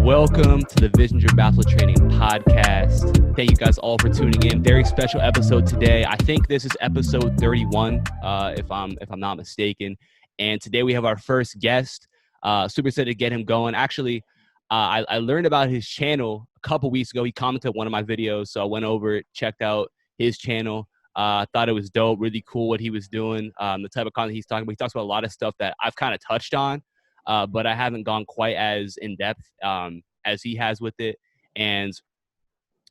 Welcome to the Vision Driven Basketball Training Podcast. Thank you guys all for tuning in. Very special episode today. I think this is episode 31, if I'm not mistaken. And today we have our first guest. Super excited to get him going. Actually, I learned about his channel a couple weeks ago. He commented on one of my videos, so I went over, checked out his channel. Thought it was dope, really cool what he was doing, the type of content he's talking about. He talks about a lot of stuff that I've kind of touched on, but I haven't gone quite as in depth as he has with it. And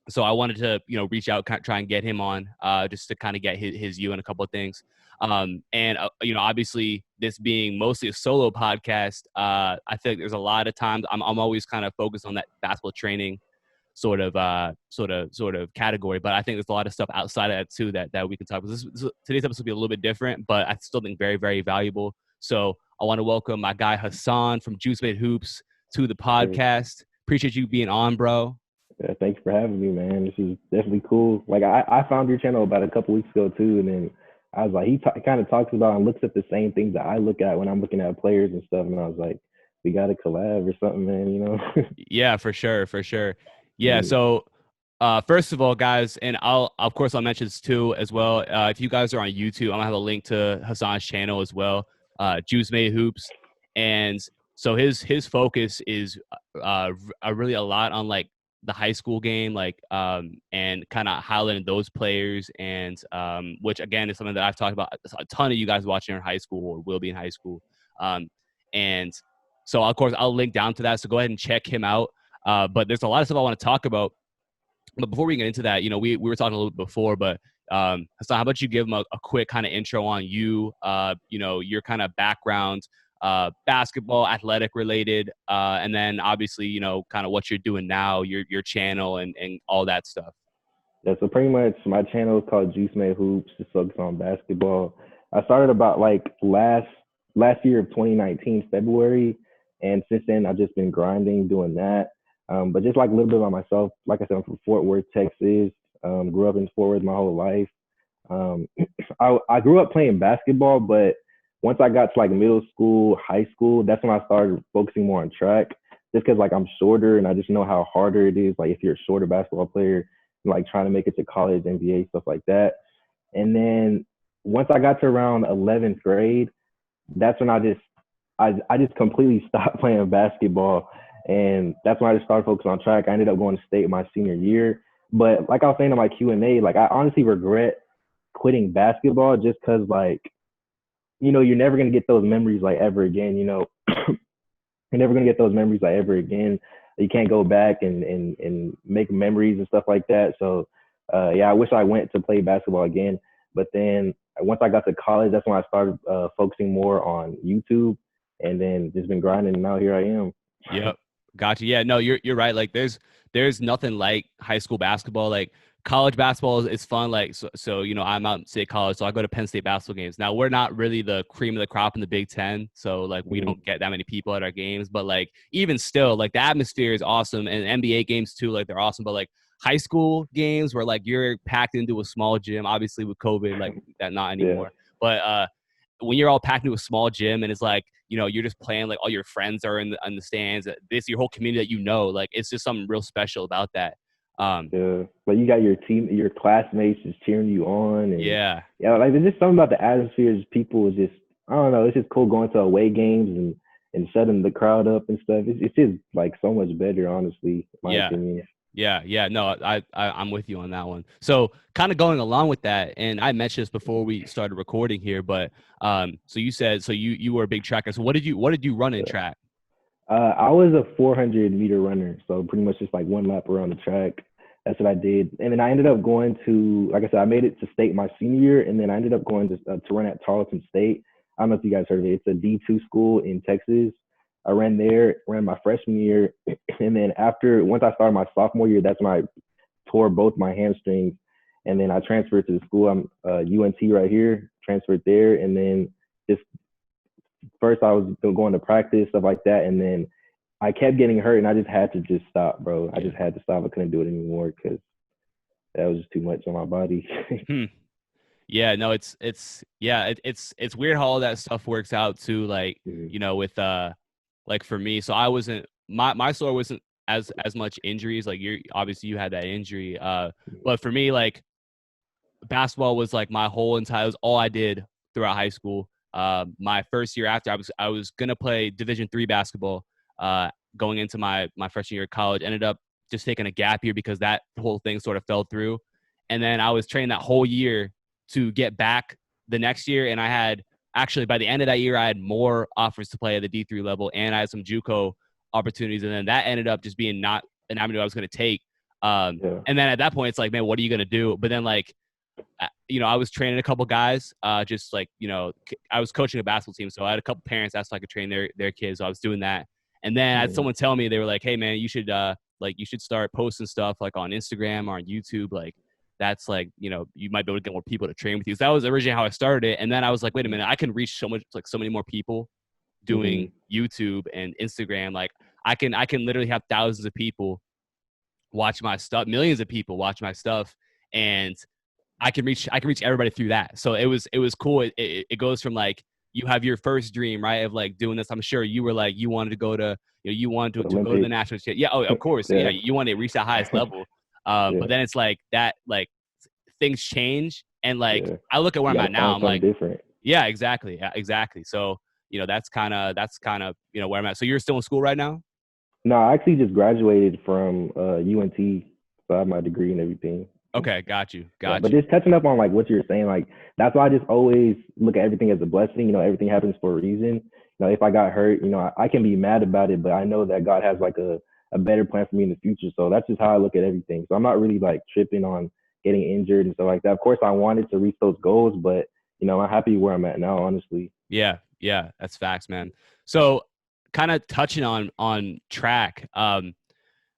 so I wanted to, reach out, try and get him on just to kind of get his view on a couple of things. Obviously this being mostly a solo podcast, I think there's a lot of times I'm always kind of focused on that basketball training sort of category, but I think there's a lot of stuff outside of that too that we can talk about. Today's episode will be a little bit different, but I still think very, very valuable. So I want to welcome my guy Hasan from Juice Made Hoops to the podcast. Appreciate you being on, bro. Yeah, thanks for having me, man. This is definitely cool. Like I found your channel about a couple weeks ago too, and then I was like, he kind of talks about and looks at the same things that I look at when I'm looking at players and stuff, and I was like, we got to collab or something, man. Yeah, for sure. Yeah. So, first of all, guys, and I'll mention this too as well. If you guys are on YouTube, I'm gonna have a link to Hasan's channel as well, Juice Made Hoops, and so his focus is really a lot on like the high school game, and kind of highlighting those players, and which again is something that I've talked about a ton of you guys watching in high school or will be in high school, and so of course I'll link down to that. So go ahead and check him out. But there's a lot of stuff I want to talk about. But before we get into that, we were talking a little bit before, but Hasan, how about you give them a quick kind of intro on you, your kind of background, basketball, athletic related, and then obviously, kind of what you're doing now, your channel and all that stuff. Yeah, so pretty much my channel is called Juice Made Hoops. It's focused on basketball. I started about like last year of 2019, February. And since then, I've just been grinding, doing that. But just like a little bit about myself, like I said, I'm from Fort Worth, Texas. Grew up in Fort Worth my whole life. I grew up playing basketball, but once I got to like middle school, high school, that's when I started focusing more on track. Just because like I'm shorter and I just know how harder it is. Like if you're a shorter basketball player, like trying to make it to college, NBA, stuff like that. And then once I got to around 11th grade, that's when I just completely stopped playing basketball. And that's when I just started focusing on track. I ended up going to state my senior year. But like I was saying in my Q&A, like I honestly regret quitting basketball just because like, you're never going to get those memories like ever again, You're never going to get those memories like ever again. You can't go back and make memories and stuff like that. So, I wish I went to play basketball again. But then once I got to college, that's when I started focusing more on YouTube, and then just been grinding, and now here I am. Yep. Gotcha. Yeah, no, you're right. Like there's nothing like high school basketball. Like college basketball is fun. Like, so I'm out in state college, so I go to Penn State basketball games. Now we're not really the cream of the crop in the Big Ten. So like we don't get that many people at our games, but like, even still, like the atmosphere is awesome, and NBA games too, like they're awesome. But like high school games where like you're packed into a small gym, obviously with COVID, like that, not anymore. Yeah. But, when you're all packed into a small gym and it's like, you're just playing, like all your friends are in the stands, this your whole community that like it's just something real special about that. But you got your team, your classmates just cheering you on, and yeah, like there's just something about the atmosphere. People is just, I don't know, it's just cool going to away games and shutting the crowd up and stuff. It's just like so much better, honestly, in my opinion. Yeah. No, I'm with you on that one. So kind of going along with that, and I mentioned this before we started recording here, but so you said, so you were a big tracker. So what did you run in track? I was a 400-meter runner, so pretty much just like one lap around the track. That's what I did. And then I ended up going to, like I said, I made it to state my senior year, and then I ended up going to run at Tarleton State. I don't know if you guys heard of it. It's a D2 school in Texas. I ran my freshman year, and then once I started my sophomore year, that's when I tore both my hamstrings, and then I transferred to the school. I'm UNT right here, transferred there, and then just first I was going to practice, stuff like that, and then I kept getting hurt, and I just had to just stop, bro. I just had to stop. I couldn't do it anymore because that was just too much on my body. Yeah, no, it's weird how all that stuff works out too. Like, with like for me, so I wasn't, my story wasn't as much injuries. Like you're obviously you had that injury. But for me, like basketball was like my whole entire, it was all I did throughout high school. My first year after I was gonna play Division III basketball. Going into my freshman year of college, ended up just taking a gap year because that whole thing sort of fell through. And then I was training that whole year to get back the next year. And I had actually by the end of that year, I had more offers to play at the D3 level, and I had some JUCO opportunities. And then that ended up just being not an avenue I was going to take. Yeah. And then at that point, it's like, man, what are you going to do? But then like, I was training a couple guys, just like, I was coaching a basketball team. So I had a couple parents asked if I could train their kids. So I was doing that. And then I had someone tell me, they were like, hey man, you should start posting stuff like on Instagram or on YouTube. Like that's like, you might be able to get more people to train with you. So that was originally how I started it. And then I was like, wait a minute, I can reach so many more people doing YouTube and Instagram. Like I can literally have thousands of people watch my stuff, millions of people watch my stuff. And I can reach everybody through that. So it was cool. It goes from like, you have your first dream, right, of like doing this. I'm sure you were like, you wanted to go to, you wanted to go to the national championship. Yeah. Oh, of course. Yeah. You want to reach that highest level. But then it's like that, like things change. And like, I look at where I'm at now, I'm like, different. Yeah, exactly. Yeah, exactly. So, that's kind of, where I'm at. So you're still in school right now? No, I actually just graduated from UNT, so I have my degree and everything. Okay, got you. But just touching up on like what you're saying, like that's why I just always look at everything as a blessing. Everything happens for a reason. If I got hurt, I can be mad about it, but I know that God has like a better plan for me in the future. So that's just how I look at everything. So I'm not really like tripping on getting injured and stuff like that. Of course, I wanted to reach those goals, but I'm happy where I'm at now, honestly. Yeah, that's facts, man. So kind of touching on track,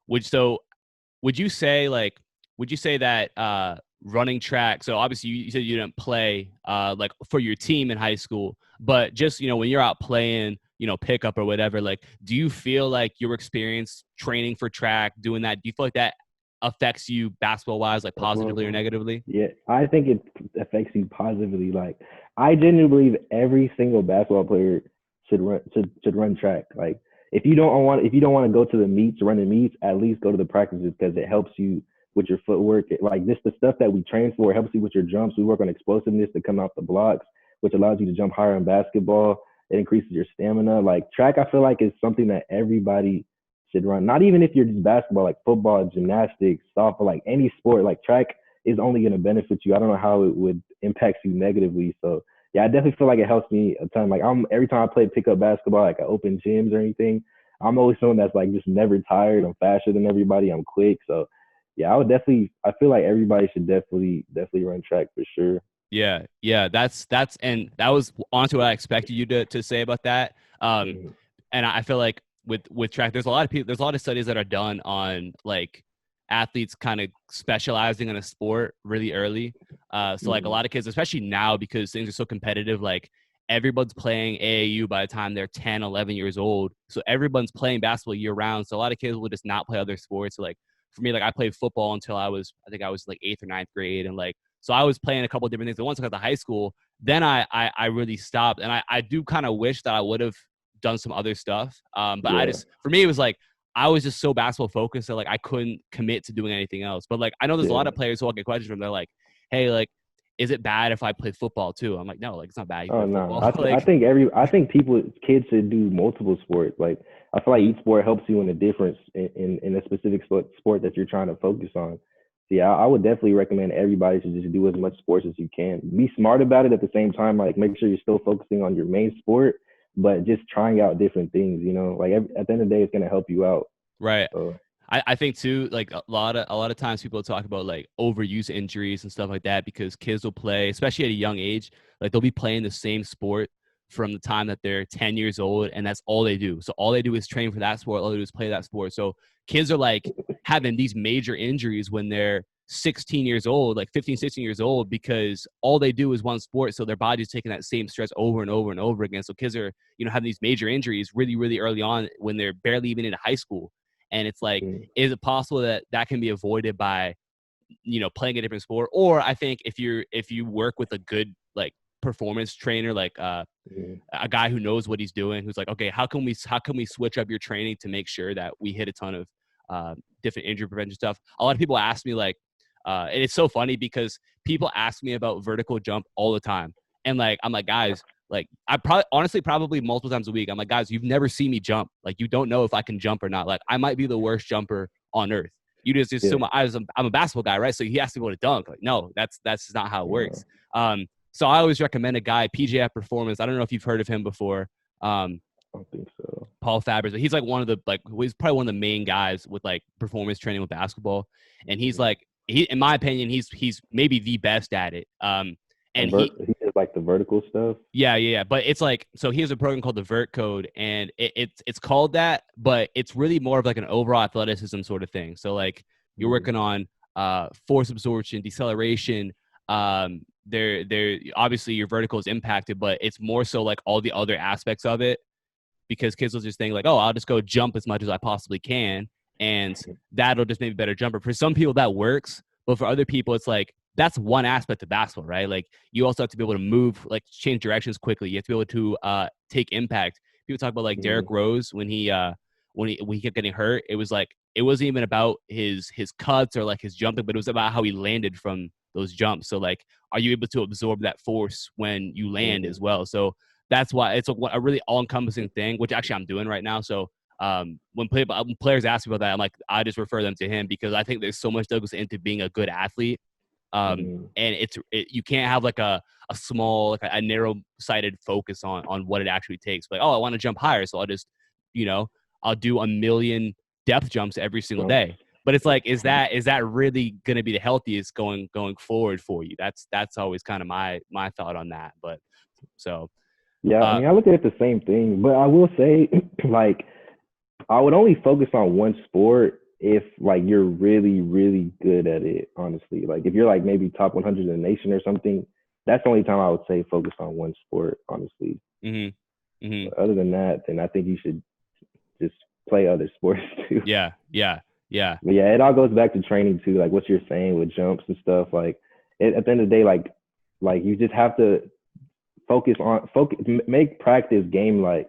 would you say that running track, so obviously you said you didn't play like for your team in high school, but just when you're out playing pickup or whatever, like do you feel like your experience training for track, doing that, do you feel like that affects you basketball wise, like positively or negatively? Yeah, I think it affects you positively. Like I genuinely believe every single basketball player should run track. Like if you don't want to go to the meets, run the meets, at least go to the practices because it helps you with your footwork. Like this, the stuff that we train for helps you with your jumps. We work on explosiveness to come out the blocks, which allows you to jump higher in basketball. It increases your stamina. Like track, I feel like is something that everybody should run. Not even if you're just basketball, like football, gymnastics, softball, like any sport. Like track is only going to benefit you. I don't know how it would impact you negatively. So yeah, I definitely feel like it helps me a ton. Like every time I play pickup basketball, like I open gyms or anything, I'm always someone that's like just never tired. I'm faster than everybody. I'm quick. So yeah, I feel like everybody should definitely run track for sure. Yeah. And that was honestly what I expected you to say about that. And I feel like with track, there's a lot of studies that are done on like athletes kind of specializing in a sport really early. So like a lot of kids, especially now because things are so competitive, like everyone's playing AAU by the time they're 10, 11 years old. So everyone's playing basketball year round. So a lot of kids will just not play other sports. So like for me, like I played football until I think I was like 8th or 9th grade. And like, so I was playing a couple of different things. But once I got to high school, then I really stopped. And I do kind of wish that I would have done some other stuff. But for me, it was like, I was just so basketball focused that like I couldn't commit to doing anything else. But like I know there's a lot of players who I'll get questions from. They're like, "Hey, like, is it bad if I play football too?" I'm like, "No, like it's not bad." Oh no, like, I think kids should do multiple sports. Like I feel like each sport helps you in a difference in a specific sport that you're trying to focus on. So yeah, I would definitely recommend everybody should just do as much sports as you can. Be smart about it at the same time. Like make sure you're still focusing on your main sport, but just trying out different things. Like at the end of the day, it's gonna help you out. Right. So, I think too, like a lot of times people talk about like overuse injuries and stuff like that because kids will play, especially at a young age, like they'll be playing the same sport from the time that they're 10 years old, and that's all they do. So all they do is train for that sport, all they do is play that sport. So kids are like having these major injuries when they're 16 years old, like 15, 16 years old, because all they do is one sport. So their body's taking that same stress over and over and over again. So kids are, having these major injuries really, really early on when they're barely even into high school. And it's like, is it possible that can be avoided by, playing a different sport? Or I think if you work with a good like performance trainer, like a guy who knows what he's doing, who's like, okay, how can we switch up your training to make sure that we hit a ton different injury prevention stuff. A lot of people ask me like, and it's so funny because people ask me about vertical jump all the time. And like, I'm like, guys, like I probably multiple times a week, I'm like, guys, you've never seen me jump. Like, you don't know if I can jump or not. Like, I might be the worst jumper on earth. You just assume I'm a basketball guy, right? So he has to go to dunk. Like, no, that's not how it works. So I always recommend a guy, PJF Performance. I don't know if you've heard of him before. I don't think so. Paul Fabers, but he's like he's probably one of the main guys with like performance training with basketball. And he's like, in my opinion, he's maybe the best at it. And he does like the vertical stuff. Yeah. But it's like, so he has a program called the Vert Code, and it's called that, but it's really more of like an overall athleticism sort of thing. So like you're working on force absorption, deceleration. They're obviously your vertical is impacted, but it's more so like all the other aspects of it, because kids will just think like, oh, I'll just go jump as much as I possibly can, and that'll just make me a better jumper. For some people that works, but for other people it's like, that's one aspect of basketball, right? Like you also have to be able to move, like change directions quickly. You have to be able to take impact. People talk about like Derrick Rose when he kept getting hurt. It was like, it wasn't even about his cuts or like his jumping, but it was about how he landed from those jumps. So like, are you able to absorb that force when you land as well? So that's why it's a really all-encompassing thing, which actually I'm doing right now. So when players ask me about that, I'm like, I just refer them to him, because I think there's so much that goes into being a good athlete. And you can't have like a small, like a narrow-sighted focus on what it actually takes. Like, oh, I want to jump higher, so I'll just, I'll do a million depth jumps every single day. But it's like, is that really going to be the healthiest going forward for you? That's always kind of my thought on that. But so yeah, I mean, I look at it the same thing, but I will say, like, I would only focus on one sport if like you're really, really good at it, honestly. Like if you're like maybe top 100 in the nation or something, that's the only time I would say focus on one sport, honestly. But other than that, then I think you should just play other sports too. Yeah. But yeah, it all goes back to training too, like what you're saying with jumps and stuff. Like at the end of the day, like you just have to focus, make practice game-like,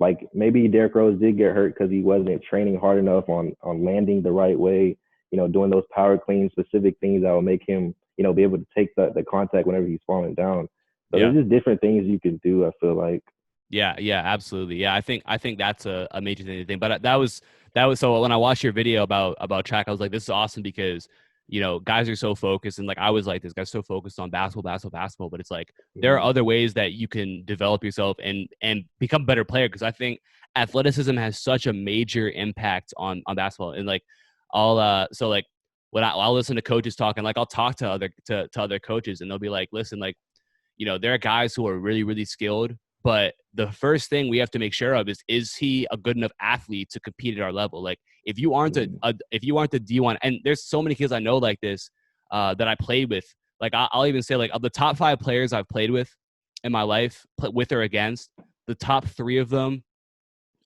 like maybe Derrick Rose did get hurt because he wasn't training hard enough on landing the right way, doing those power clean specific things that will make him, be able to take the contact whenever he's falling down. So there's just different things you can do, I feel like. Yeah, absolutely. Yeah, I think that's a major thing. But that was so when I watched your video about track, I was like, this is awesome, because guys are so focused, and like I was like, this guy's so focused on basketball, but it's like there are other ways that you can develop yourself and become a better player, because I think athleticism has such a major impact on basketball. And like I'll so like when I'll listen to coaches talk, and like I'll talk to other coaches, and they'll be like, listen, like there are guys who are really, really skilled, but the first thing we have to make sure of is he a good enough athlete to compete at our level? Like if you aren't a D1, and there's so many kids I know like this that I played with. Like I'll even say, like of the top 5 players I've played with in my life, with or against, the top 3 of them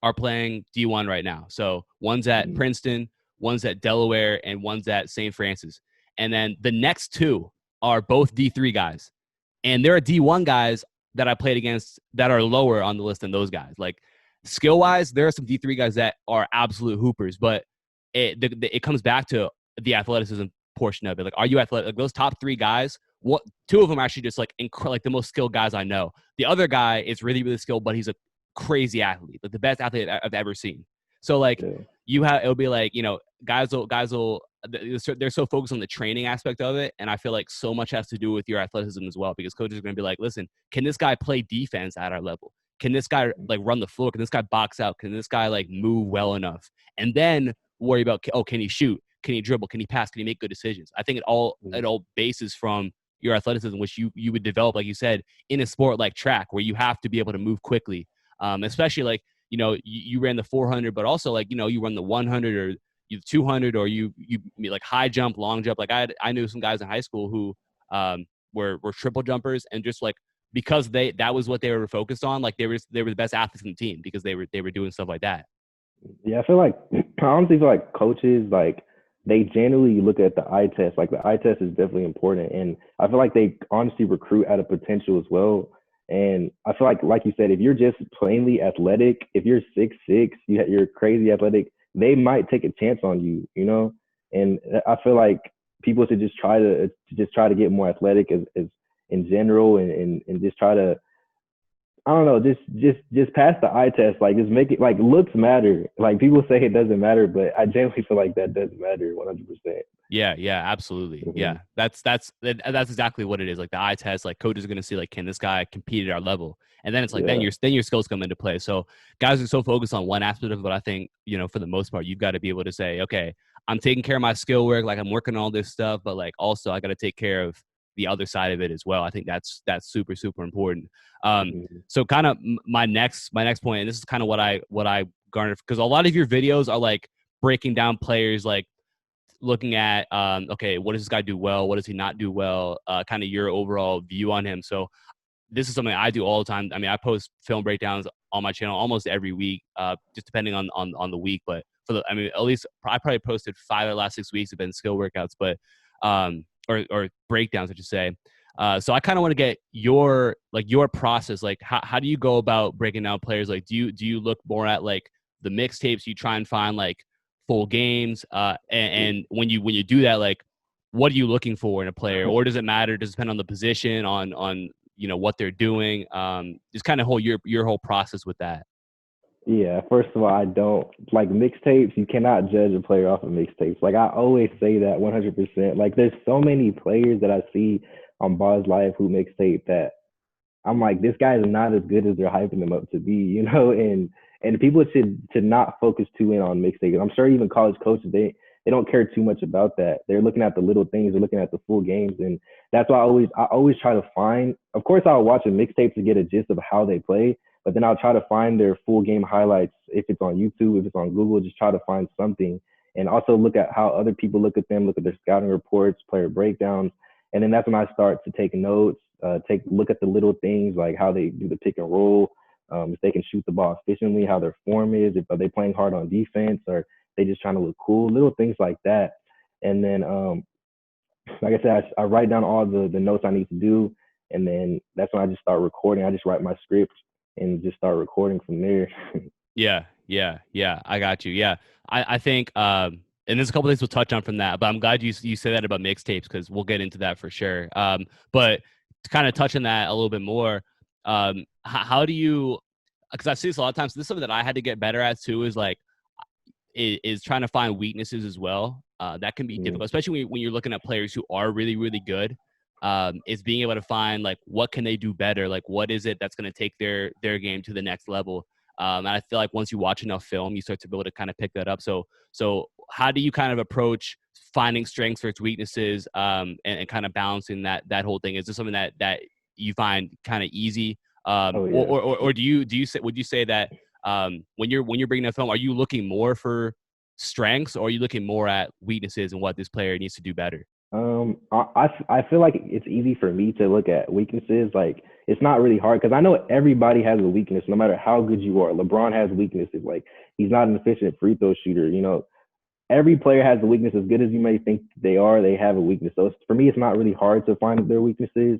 are playing D1 right now. So one's at Princeton, one's at Delaware, and one's at St. Francis. And then the next 2 are both D3 guys. And there are D1 guys that I played against that are lower on the list than those guys. Like skill-wise, there are some D3 guys that are absolute hoopers, but it comes back to the athleticism portion of it. Like, are you athletic? Like those top 3 guys, 2 of them are actually just like like the most skilled guys I know. The other guy is really, really skilled, but he's a crazy athlete, like the best athlete I've ever seen. So like it'll be like, guys will they're so focused on the training aspect of it, and I feel like so much has to do with your athleticism as well, because coaches are going to be like, listen, can this guy play defense at our level? Can this guy like run the floor? Can this guy box out? Can this guy like move well enough? And then worry about, can he shoot? Can he dribble? Can he pass? Can he make good decisions? I think it all bases from your athleticism, which you would develop, like you said, in a sport like track, where you have to be able to move quickly, especially like you ran the 400, but also like you run the 100 or 200, or you like high jump, long jump. Like I knew some guys in high school who were triple jumpers, and just like because that was what they were focused on, like they were the best athletes in the team because they were doing stuff like that. Yeah, I feel like I honestly feel like coaches, like they generally look at the eye test. Like the eye test is definitely important, and I feel like they honestly recruit out of potential as well. And I feel like you said, if you're just plainly athletic, if you're 6'6", you're crazy athletic, they might take a chance on you, you know. And I feel like people should just try to get more athletic as in general, and just try to, I don't know, just pass the eye test. Like, just make it, like, looks matter. Like, people say it doesn't matter, but I genuinely feel like that does matter 100%. Yeah, yeah, absolutely. Mm-hmm. Yeah, that's exactly what it is. Like the eye test, like coaches are gonna see, like, can this guy compete at our level? And then it's like Yeah. then your skills come into play. So guys are so focused on one aspect of it, but I think, for the most part, you've got to be able to say, okay, I'm taking care of my skill work, like I'm working on all this stuff, but like also I got to take care of the other side of it as well. I think that's super super important. Mm-hmm. So kind of my next point, and this is kind of what I garnered, because a lot of your videos are like breaking down players, like looking at, okay, what does this guy do well? What does he not do well? Kind of your overall view on him. So this is something I do all the time. I mean, I post film breakdowns on my channel almost every week, just depending on the week. But I mean, at least I probably posted 5 of the last 6 weeks have been skill workouts, but or breakdowns, I should say. So I kind of want to get your process. Like, how do you go about breaking down players? Like, do you look more at like the mixtapes? You try and find like full games, and when you do that, like, what are you looking for in a player, or does it matter? Does it depend on the position, on what they're doing? Just kind of your whole process with that. Yeah, first of all, I don't like mixtapes. You cannot judge a player off of mixtapes. Like, I always say that 100%. Like, there's so many players that I see on Ball's Live who mixtape that I'm like, this guy is not as good as they're hyping them up to be, you know. And people should not focus too in on mixtapes. I'm sure even college coaches, they don't care too much about that. They're looking at the little things. They're looking at the full games, and that's why I always try to find. Of course, I'll watch a mixtape to get a gist of how they play, but then I'll try to find their full game highlights if it's on YouTube, if it's on Google. Just try to find something, and also look at how other people look at them, look at their scouting reports, player breakdowns, and then that's when I start to take notes, take look at the little things like how they do the pick and roll, if they can shoot the ball efficiently, how their form is, if are they playing hard on defense, or they just trying to look cool, little things like that. And then, like I said, I write down all the notes I need to do, and then that's when I just start recording. I just write my script and just start recording from there. Yeah, yeah, yeah. I got you. Yeah, I think, and there's a couple things we'll touch on from that, but I'm glad you said that about mixtapes, because we'll get into that for sure. But to kind of touch on that a little bit more, how do you? Because I see this a lot of times. This is something that I had to get better at too. Is like is trying to find weaknesses as well. That can be Mm-hmm. difficult, especially when you're looking at players who are really, really good. Is being able to find, like, what can they do better? Like, what is it that's going to take their game to the next level? And I feel like once you watch enough film, you start to be able to kind of pick that up. So how do you kind of approach finding strengths versus weaknesses, and kind of balancing that whole thing? Is this something that you find kind of easy? Oh Or, yeah. or, or, or would you say that, when you're bringing a film, are you looking more for strengths, or are you looking more at weaknesses and what this player needs to do better? I feel like it's easy for me to look at weaknesses. Like, it's not really hard because I know everybody has a weakness, no matter how good you are. LeBron has weaknesses. Like, he's not an efficient free throw shooter. You know, every player has a weakness. As good as you may think they are, they have a weakness. So for me, it's not really hard to find their weaknesses.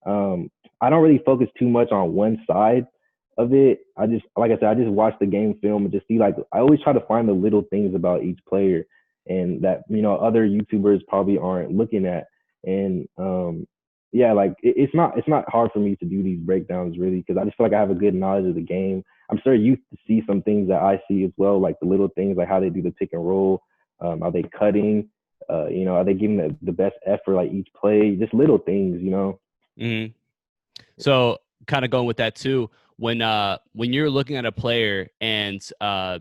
I don't really focus too much on one side of it. I just, like I said, I just watch the game film and just see, like, I always try to find the little things about each player, and that, other YouTubers probably aren't looking at. And yeah, like, it's not hard for me to do these breakdowns really, because I just feel like I have a good knowledge of the game. I'm sure you see some things that I see as well, like the little things, like how they do the pick and roll. Are they cutting? Are they giving the best effort, like each play? Just little things. Mm-hmm. So kind of going with that too, when you're looking at a player, and I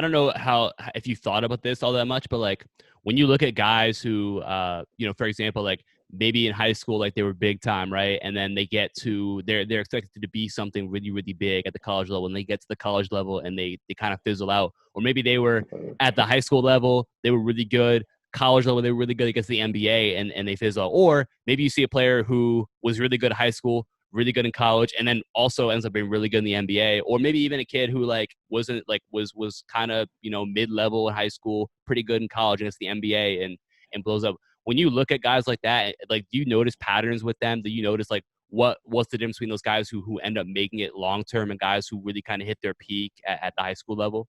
don't know how, if you thought about this all that much, but like when you look at guys who, for example, like maybe in high school, like they were big time, right? And then they're expected to be something really, really big at the college level, and they get to the college level and they kind of fizzle out. Or maybe they were at the high school level, they were really good. College level, they were really good against the NBA, and they fizzle out. Or maybe you see a player who was really good at high school, really good in college, and then also ends up being really good in the NBA. Or maybe even a kid who like wasn't like was kind of mid-level in high school, pretty good in college, and it's the NBA, and blows up. When you look at guys like that, like, do you notice patterns with them? Do you notice like what's the difference between those guys who end up making it long term, and guys who really kind of hit their peak at the high school level?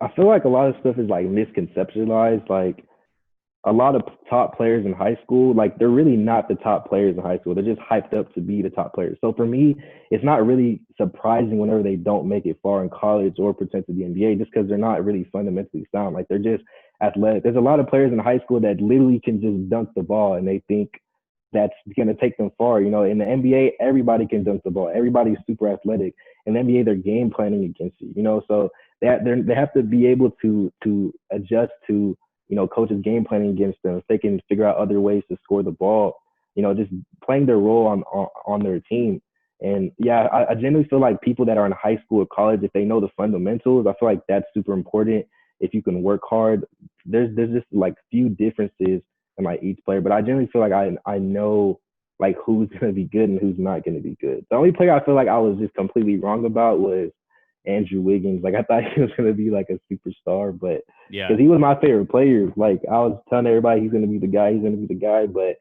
I feel like a lot of stuff is like misconceptualized. Like a lot of top players in high school, like they're really not the top players in high school. They're just hyped up to be the top players. So for me, it's not really surprising whenever they don't make it far in college or pretend to the NBA, just because they're not really fundamentally sound. Like they're just athletic. There's a lot of players in high school that literally can just dunk the ball, and they think that's going to take them far. You know, in the NBA, everybody can dunk the ball. Everybody's super athletic. In the NBA, they're game planning against you. You know, so they have to be able to adjust to, you know, coaches game planning against them. If they can figure out other ways to score the ball, you know, just playing their role on their team. And yeah, I genuinely feel like people that are in high school or college, if they know the fundamentals, I feel like that's super important. If you can work hard, there's just like few differences in like each player. But I generally feel like I know like who's gonna be good and who's not gonna be good. The only player I feel like I was just completely wrong about was Andrew Wiggins. Like I thought he was gonna be like a superstar, but Yeah. because he was my favorite player. Like I was telling everybody he's gonna be the guy, he's gonna be the guy, but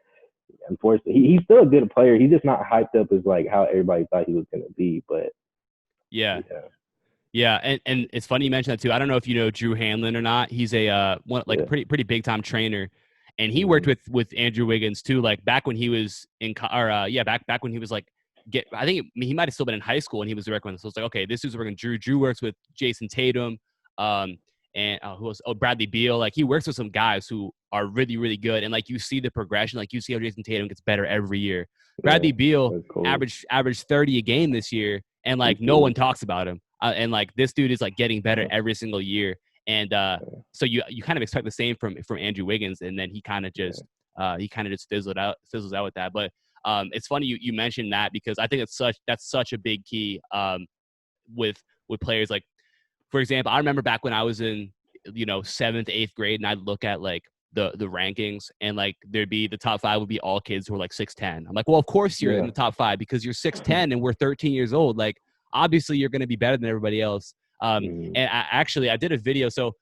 unfortunately he's still a good player. He's just not hyped up as like how everybody thought he was gonna be. But Yeah. yeah, Yeah, and it's funny you mentioned that too. I don't know if you know Drew Hanlon or not. He's a one like a yeah, pretty big time trainer, and he worked mm-hmm. with Andrew Wiggins too. Like back when he was in back when he was like I think he might have still been in high school and he was directing. So it's like, okay, this is working. Drew works with Jason Tatum, um, and who else? Oh, Bradley Beal. Like he works with some guys who are really good, and like you see the progression. Like you see how Jason Tatum gets better every year. Yeah, Bradley Beal that's cool. averaged 30 a game this year, and Me like no one too. talks about him. And like this dude is like getting better Yeah, every single year. And yeah, so you kind of expect the same from Andrew Wiggins, and then yeah. he kind of just fizzles out with that. But it's funny you mentioned that because I think that's such a big key with players. Like for example, I remember back when I was in seventh, eighth grade, and I'd look at like the rankings, and like there'd be the top five would be all kids who are like 6'10". I'm like, well, of course you're in Yeah. the top five because you're 6'10" and we're 13 years old. Like obviously you're going to be better than everybody else. Mm-hmm. And I did a video. So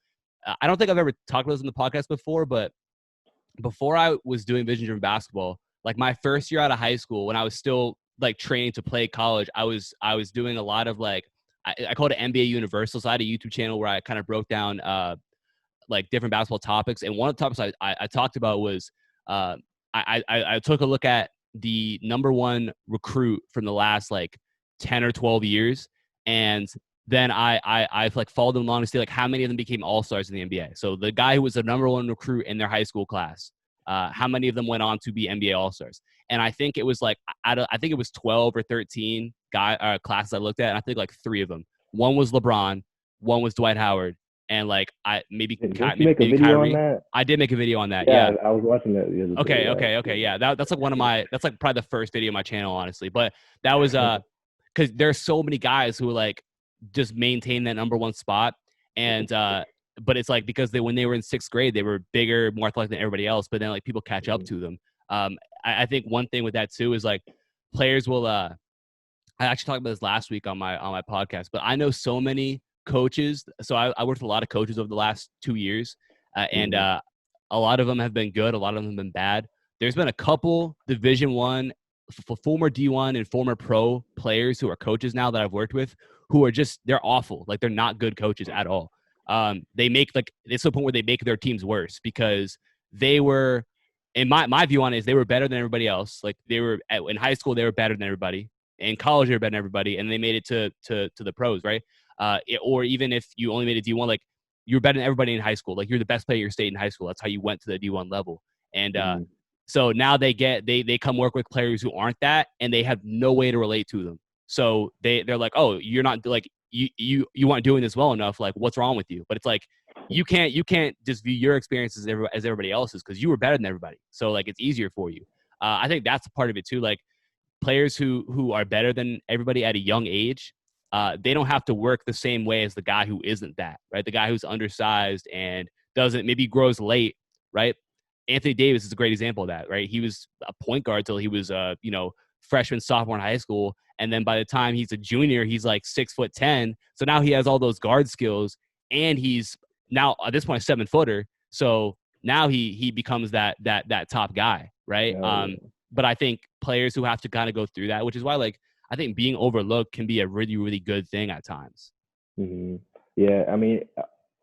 I don't think I've ever talked about this in the podcast before, but before I was doing vision driven basketball, like my first year out of high school, when I was still like training to play college, I was doing a lot of like I called it NBA Universal. So I had a YouTube channel where I kind of broke down like different basketball topics. And one of the topics I talked about was uh, I took a look at the number one recruit from the last like 10 or 12 years. And then I've like followed them along to see like how many of them became all-stars in the NBA. So the guy who was the number one recruit in their high school class, how many of them went on to be NBA all-stars? And I think it was like, I think it was 12 or 13 classes I looked at. And I think like three of them. One was LeBron, one was Dwight Howard, and like Didn't you make a video on Kyrie. that? I did make a video on that. Yeah, Yeah. I was watching that the other day. Okay. Yeah. That's like that's like probably the first video on my channel, honestly. But that was because there's so many guys who like just maintain that number one spot. And but it's like because when they were in sixth grade, they were bigger, more athletic than everybody else, but then like people catch up to them. I think one thing with that too is like players will I actually talked about this last week on my podcast, but I know so many coaches. So I worked with a lot of coaches over the last 2 years, and Mm-hmm. a lot of them have been good. A lot of them have been bad. There's been a couple Division One, former D1 and former pro players who are coaches now that I've worked with who are just they're awful. Like they're not good coaches at all. They make like it's to the point where they make their teams worse because they were. And my view on it is they were better than everybody else. Like they were in high school, they were better than everybody. In college, they were better than everybody, and they made it to the pros, right? Or even if you only made a D1, like you're better than everybody in high school. Like you're the best player in your state in high school. That's how you went to the D1 level. And Mm-hmm. so now they come work with players who aren't that, and they have no way to relate to them. So they're like, oh, you're not like you aren't doing this well enough. Like what's wrong with you? But it's like you can't just view your experiences as everybody else's because you were better than everybody. So like it's easier for you. I think that's a part of it too. Like players who are better than everybody at a young age, they don't have to work the same way as the guy who isn't that, right? The guy who's undersized and doesn't maybe grows late, right? Anthony Davis is a great example of that, right? He was a point guard till he was freshman, sophomore in high school, and then by the time he's a junior, he's like 6'10". So now he has all those guard skills, and he's now at this point a 7-footer. So now he becomes that top guy, right? Hell yeah. But I think players who have to kind of go through that, which is why like I think being overlooked can be a really good thing at times. Mm-hmm. Yeah, I mean,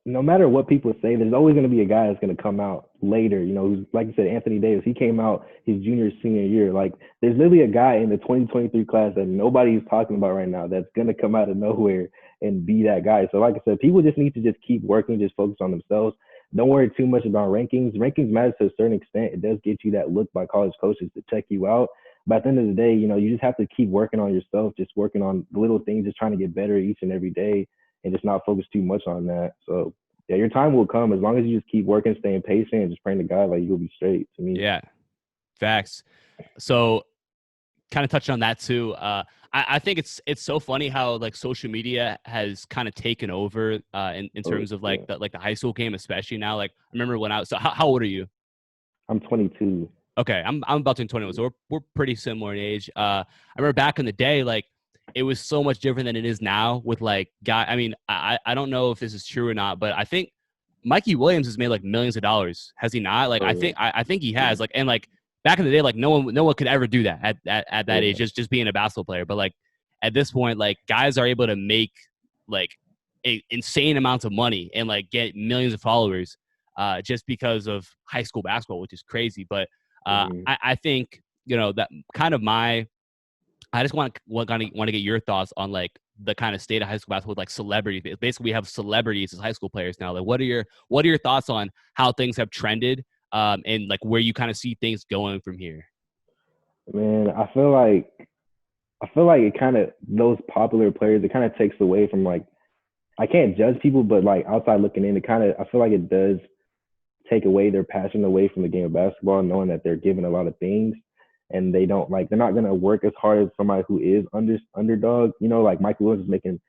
no matter what people say, there's always going to be a guy that's going to come out later. Who's, like you said, Anthony Davis. He came out his senior year. Like, there's literally a guy in the 2023 class that nobody's talking about right now that's going to come out of nowhere and be that guy. So, like I said, people just need to just keep working, just focus on themselves. Don't worry too much about rankings. Rankings matter to a certain extent. It does get you that look by college coaches to check you out. But at the end of the day, you just have to keep working on yourself, just working on the little things, just trying to get better each and every day, and just not focus too much on that. So yeah, your time will come as long as you just keep working, staying patient, and just praying to God, like, you'll be straight. To me, Yeah, facts. So kind of touching on that too. I think it's so funny how like social media has kind of taken over in terms of like the high school game, especially now. Like I remember when I was, so how old are you? I'm 22. Okay, I'm about to turn 21, so we're pretty similar in age. I remember back in the day, like it was so much different than it is now with like I mean, I don't know if this is true or not, but I think Mikey Williams has made like millions of dollars. Has he not? Like I think he has. Like and like back in the day, like no one could ever do that at that age, just being a basketball player. But like at this point, like guys are able to make like insane amounts of money and like get millions of followers just because of high school basketball, which is crazy. But I think that kind of I just want to get your thoughts on like the kind of state of high school basketball with like celebrities. Basically, we have celebrities as high school players now. Like, what are your thoughts on how things have trended, and like where you kind of see things going from here? Man, I feel like it kind of, those popular players, it kind of takes away from, like, I can't judge people, but like outside looking in, it kind of, I feel like it does take away their passion away from the game of basketball, knowing that they're given a lot of things and they're not going to work as hard as somebody who is underdog. Like Michael Williams is making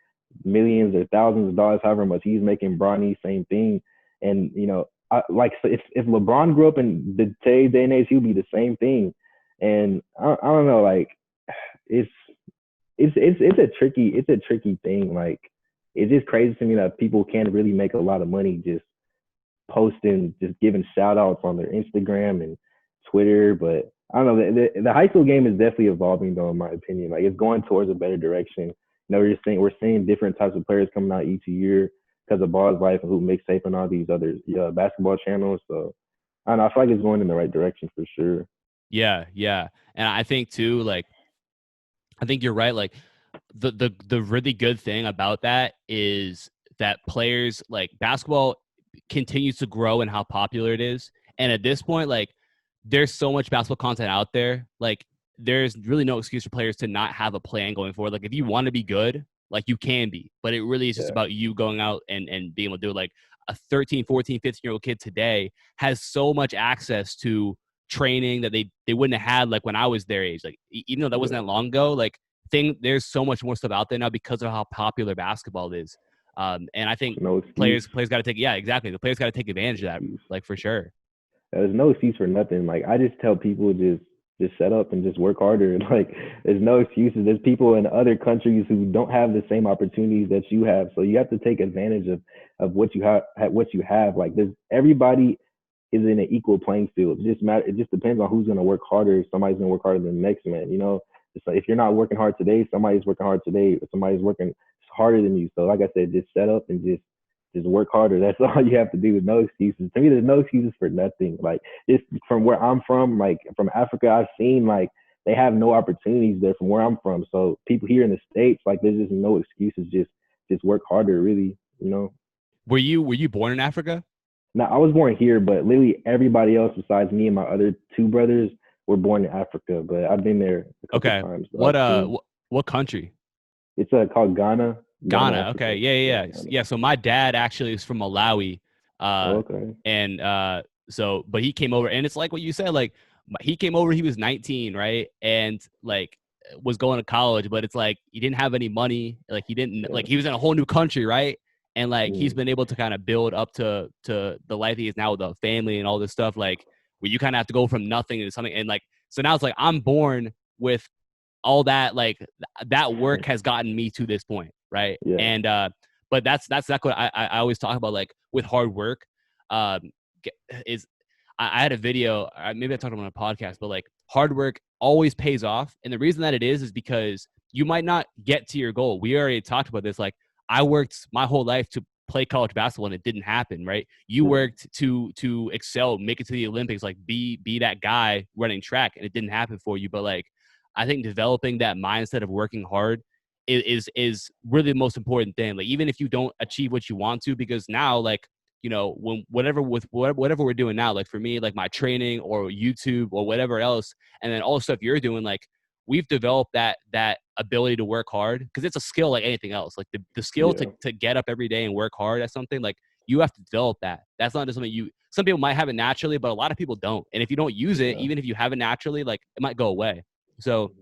millions or thousands of dollars, however much he's making. Bronny, same thing. And so if LeBron grew up in the today's day and age, he would be the same thing. And I don't know, like it's a tricky thing. Like, it's just crazy to me that people can't really make a lot of money just posting, just giving shout outs on their Instagram and Twitter. But I don't know, the high school game is definitely evolving though, in my opinion. Like, it's going towards a better direction. We're seeing different types of players coming out each year because of Ball's Life and Hoop Mixtape and all these other basketball channels. So I don't know, I feel like it's going in the right direction for sure. Yeah, and I think too, like I think you're right. Like the really good thing about that is that players, like basketball continues to grow and how popular it is. And at this point, like there's so much basketball content out there. Like there's really no excuse for players to not have a plan going forward. Like if you want to be good, like you can be, but it really is just about you going out and being able to do it. Like a 13, 14, 15-year-old kid today has so much access to training that they wouldn't have had like when I was their age. Like even though that wasn't that long ago, like there's so much more stuff out there now because of how popular basketball is. And I think players got to take, exactly. The players got to take advantage of that, like for sure. There's no excuse for nothing. Like, I just tell people, just shut up and just work harder. Like, there's no excuses. There's people in other countries who don't have the same opportunities that you have. So you have to take advantage of what you have. Like, everybody is in an equal playing field. It just depends on who's going to work harder. Somebody's going to work harder than the next man. So if you're not working hard today, somebody's working hard today. Somebody's working harder than you. So like I said, just shut up and just work harder. That's all you have to do, with no excuses. To me, there's no excuses for nothing. Like, just from where I'm from, like from Africa, I've seen like they have no opportunities there from where I'm from. So people here in the States, like, there's just no excuses. Just work harder, really. Were you born in Africa? No, I was born here, but literally everybody else besides me and my other two brothers were born in Africa. But I've been there a couple times. So what country? It's called Ghana. Ghana. Okay. Yeah. So my dad actually is from Malawi. Okay. And so, but he came over, and it's like what you said, like he came over, he was 19, right? And like was going to college, but it's like he didn't have any money. Like he didn't, like he was in a whole new country, right? And like he's been able to kind of build up to the life he is now with a family and all this stuff, like where you kind of have to go from nothing to something. And like, so now it's like I'm born with all that, like that work has gotten me to this point, right? Yeah. And but that's what I always talk about, like with hard work. Is I had a video, maybe I talked about it on a podcast, but like hard work always pays off. And the reason that it is because you might not get to your goal. We already talked about this. Like I worked my whole life to play college basketball and it didn't happen, right? You worked to excel, make it to the Olympics, like be that guy running track, and it didn't happen for you. But like, I think developing that mindset of working hard is really the most important thing. Like, even if you don't achieve what you want to, because now, like, you know, when whatever we're doing now, like for me, like my training or YouTube or whatever else, and then all the stuff you're doing, like we've developed that ability to work hard, because it's a skill like anything else. Like the skill to get up every day and work hard at something, like you have to develop that. That's not just something some people might have it naturally, but a lot of people don't. And if you don't use it, even if you have it naturally, like it might go away. So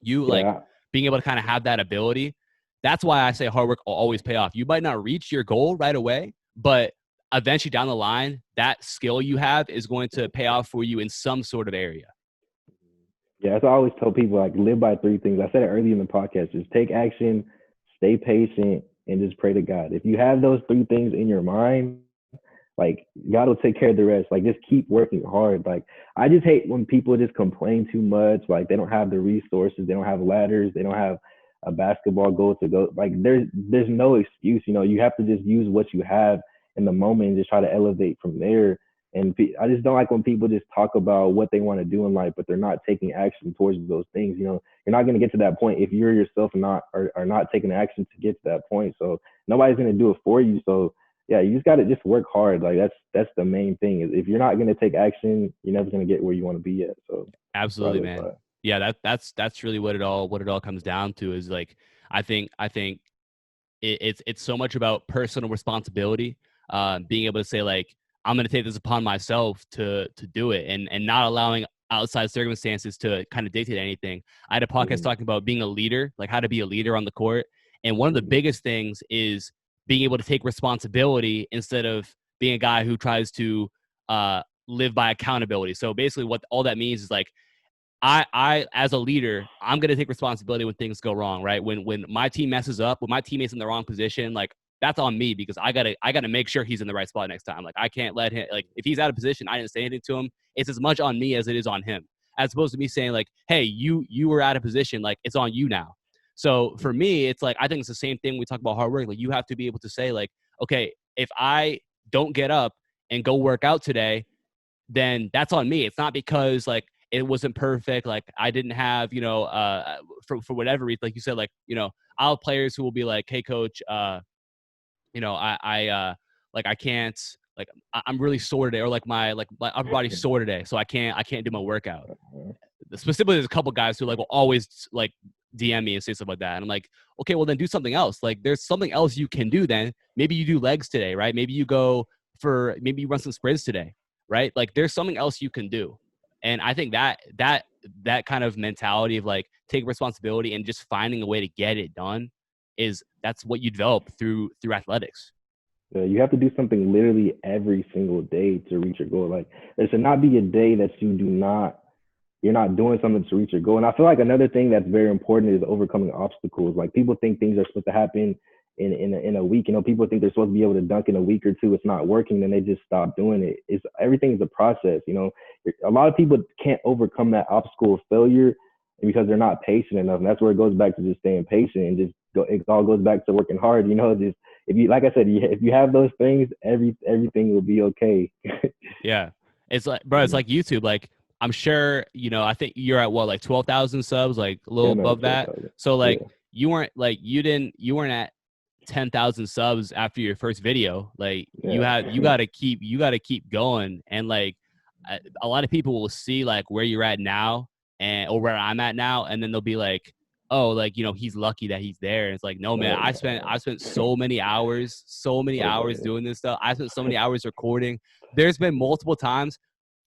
you like being able to kind of have that ability. That's why I say hard work will always pay off. You might not reach your goal right away, but eventually down the line, that skill you have is going to pay off for you in some sort of area. Yeah, that's what I always tell people, like live by 3 things. I said it earlier in the podcast, just take action, stay patient, and just pray to God. If you have those 3 things in your mind, like God will take care of the rest. Like just keep working hard. Like I just hate when people just complain too much. Like they don't have the resources, they don't have ladders, they don't have a basketball goal to go. Like there's no excuse. You know, you have to just use what you have in the moment and just try to elevate from there. And I just don't like when people just talk about what they want to do in life, but they're not taking action towards those things. You know, you're not going to get to that point if you're yourself are not taking action to get to that point. So nobody's going to do it for you. So yeah, you just got to just work hard. Like that's the main thing. Is if you're not going to take action, you're never going to get where you want to be at. So absolutely, man. Yeah, that's really what it all comes down to. Is like I think it's so much about personal responsibility, being able to say like I'm going to take this upon myself to do it, and not allowing outside circumstances to kind of dictate anything. I had a podcast talking about being a leader, like how to be a leader on the court, and one of the biggest things is being able to take responsibility instead of being a guy who tries to live by accountability. So basically what all that means is like, I as a leader, I'm going to take responsibility when things go wrong, right? When my team messes up, when my teammate's in the wrong position, like that's on me, because I gotta make sure he's in the right spot next time. Like I can't let him, like if he's out of position, I didn't say anything to him. It's as much on me as it is on him, as opposed to me saying like, hey, you were out of position, like it's on you now. So for me, it's like, I think it's the same thing we talk about hard work. Like you have to be able to say like, okay, if I don't get up and go work out today, then that's on me. It's not because like it wasn't perfect. Like I didn't have, you know, for whatever reason, like you said, like, you know, I'll have players who will be like, hey coach, you know, like I can't, like I'm really sore today, or like my upper body's sore today, so I can't do my workout. Specifically, there's a couple guys who like will always like DM me and say stuff like that. And I'm like, okay, well then do something else. Like there's something else you can do then. Maybe you do legs today, right? Maybe you maybe you run some sprints today, right? Like there's something else you can do. And I think that kind of mentality of like take responsibility and just finding a way to get it done that's what you develop through athletics. You have to do something literally every single day to reach your goal. Like there should not be a day that you're not doing something to reach your goal. And I feel like another thing that's very important is overcoming obstacles. Like people think things are supposed to happen in a week. You know, people think they're supposed to be able to dunk in a week or two. It's not working, then they just stop doing it. Everything is a process. You know, a lot of people can't overcome that obstacle of failure because they're not patient enough. And that's where it goes back to just staying patient and just it all goes back to working hard. You know, just if you, like I said, if you have those things, everything will be okay. Yeah. It's like, bro, it's like YouTube. Like, I'm sure, you know, I think you're at what, like 12,000 subs, like a little above that. So like you weren't at 10,000 subs after your first video. Like you got to keep going. And like a lot of people will see like where you're at now or where I'm at now. And then they'll be like, oh, like, you know, he's lucky that he's there. And it's like, no, man, I spent so many hours doing this stuff. I spent so many hours recording. There's been multiple times,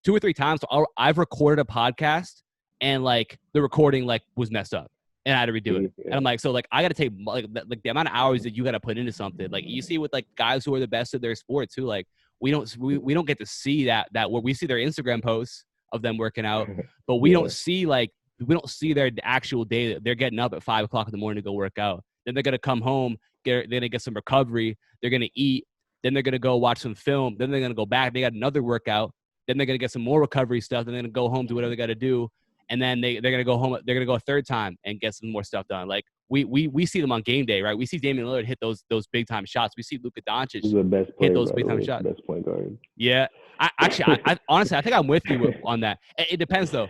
2 or 3 times, I've recorded a podcast and like the recording like was messed up and I had to redo it. And I'm like, so like I got to take like the amount of hours that you got to put into something. Like you see with like guys who are the best at their sport too. Like we don't get to see that where we see their Instagram posts of them working out, but we don't see their actual day that they're getting up at 5 o'clock in the morning to go work out. Then they're going to come home, they're going to get some recovery. They're going to eat. Then they're going to go watch some film. Then they're going to go back. They got another workout. Then they're going to get some more recovery stuff. Then they're going to go home, do whatever they got to do. And then they're going to go home. They're going to go a third time and get some more stuff done. Like we see them on game day, right? We see Damian Lillard hit those big time shots. We see Luka Doncic He's the best hit player, those by big the time way. shots. Best point guard. Yeah, I honestly I think I'm with you on that. It depends though.